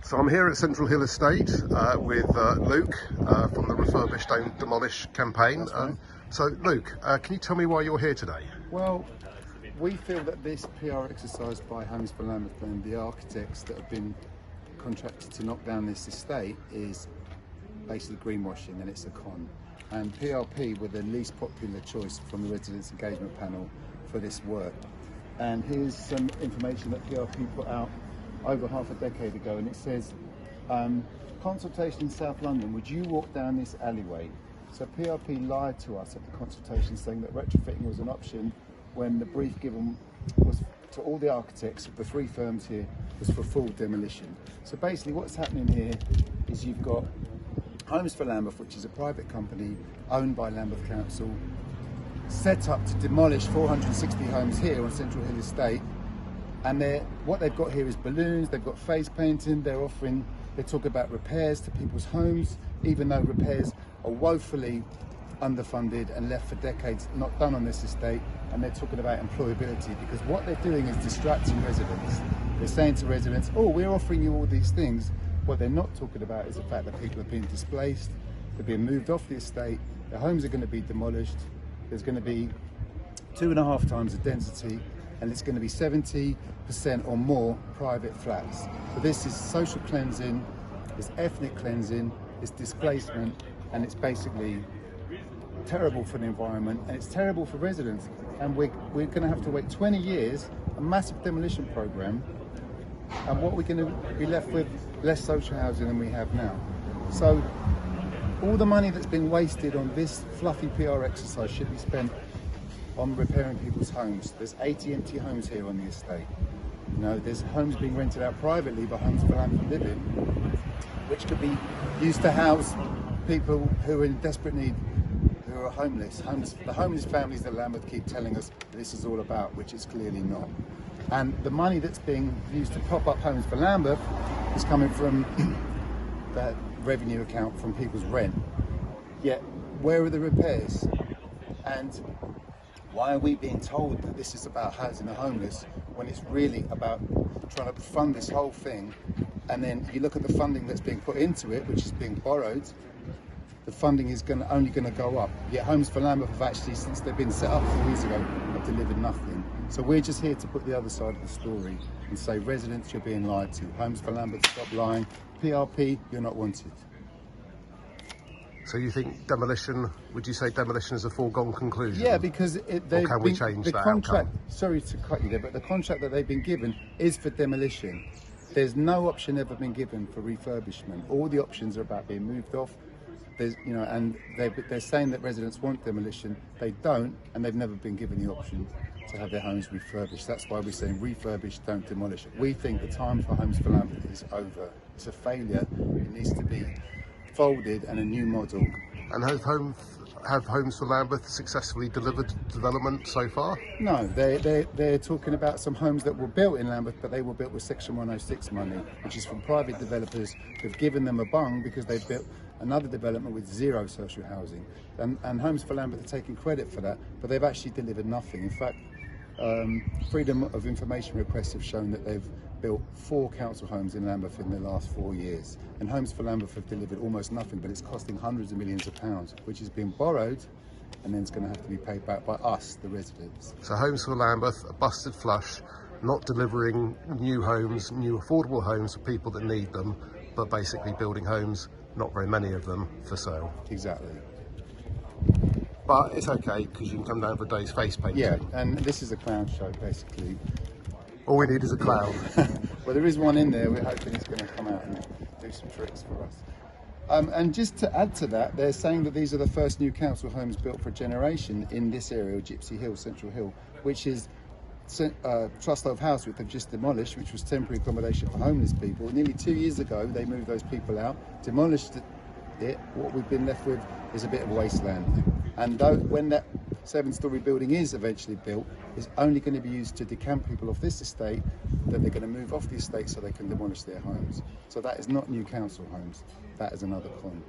So I'm here at Central Hill Estate with Luke from the Refurbish Don't Demolish campaign. So Luke, can you tell me why you're here today? Well, we feel that this PR exercise by Homes for Lambeth and the architects that have been contracted to knock down this estate is basically greenwashing, and it's a con. And PRP were the least popular choice from the Residents Engagement Panel for this work. And here's some information that PRP put out over half a decade ago, and it says, consultation in South London, would you walk down this alleyway? So PRP lied to us at the consultation, saying that retrofitting was an option when the brief given was to all the architects of the three firms here was for full demolition. So basically what's happening here is you've got Homes for Lambeth, which is a private company owned by Lambeth Council, set up to demolish 460 homes here on Central Hill Estate. And what they've got here is balloons, they've got face painting, they talk about repairs to people's homes, even though repairs are woefully underfunded and left for decades not done on this estate. And they're talking about employability, because what they're doing is distracting residents. They're saying to residents, oh, we're offering you all these things. What they're not talking about is the fact that people are being displaced, they're being moved off the estate, their homes are going to be demolished, there's going to be 2.5 times the density, and it's going to be 70% or more private flats. So this is social cleansing, it's ethnic cleansing, it's displacement, and it's basically terrible for the environment, and it's terrible for residents. And we're going to have to wait 20 years, a massive demolition program, and what we're going to be left with, less social housing than we have now. So all the money that's been wasted on this fluffy PR exercise should be spent on repairing people's homes. There's 80 empty homes here on the estate. You know, there's homes being rented out privately by Homes for Lambeth Living, which could be used to house people who are in desperate need, who are homeless. The homeless families that Lambeth keep telling us this is all about, which it's clearly not. And the money that's being used to prop up Homes for Lambeth is coming from the revenue account from people's rent. Yet, where are the repairs? And why are we being told that this is about housing the homeless when it's really about trying to fund this whole thing? And then you look at the funding that's being put into it, which is being borrowed, the funding is only going to go up. Yet Homes for Lambeth have actually, since they've been set up 4 years ago, have delivered nothing. So we're just here to put the other side of the story and say, residents, you're being lied to. Homes for Lambeth, stop lying. PRP, you're not wanted. So you think demolition, would you say demolition is a foregone conclusion? Yeah, because can we change that outcome? Sorry to cut you there, but the contract that they've been given is for demolition. There's no option ever been given for refurbishment. All the options are about being moved off. And they're saying that residents want demolition. They don't, and they've never been given the option to have their homes refurbished. That's why we're saying refurbish, don't demolish. We think the time for Homes for Lambeth is over. It's a failure. It needs to be folded and a new model. And have Homes for Lambeth successfully delivered development so far? No, they're talking about some homes that were built in Lambeth, but they were built with Section 106 money, which is from private developers who've given them a bung because they've built another development with zero social housing. And Homes for Lambeth are taking credit for that, but they've actually delivered nothing. In fact, Freedom of Information requests have shown that they've built 4 council homes in Lambeth in the last 4 years. And Homes for Lambeth have delivered almost nothing, but it's costing hundreds of millions of pounds, which is being borrowed, and then it's going to have to be paid back by us, the residents. So Homes for Lambeth are busted flush, not delivering new homes, new affordable homes for people that need them, but basically building homes, not very many of them, for sale. Exactly. But it's okay, because you can come down for a day's face painting. Yeah, and this is a clown show, basically. All we need is a clown. Well, there is one in there. We're hoping it's going to come out and do some tricks for us. And just to add to that, they're saying that these are the first new council homes built for a generation in this area, Gypsy Hill, Central Hill, which is Trustlow House, which they've just demolished, which was temporary accommodation for homeless people. Nearly 2 years ago, they moved those people out, demolished it. What we've been left with is a bit of wasteland. And when that 7-storey building is eventually built, it's only going to be used to decamp people off this estate, that they're going to move off the estate so they can demolish their homes. So that is not new council homes. That is another con.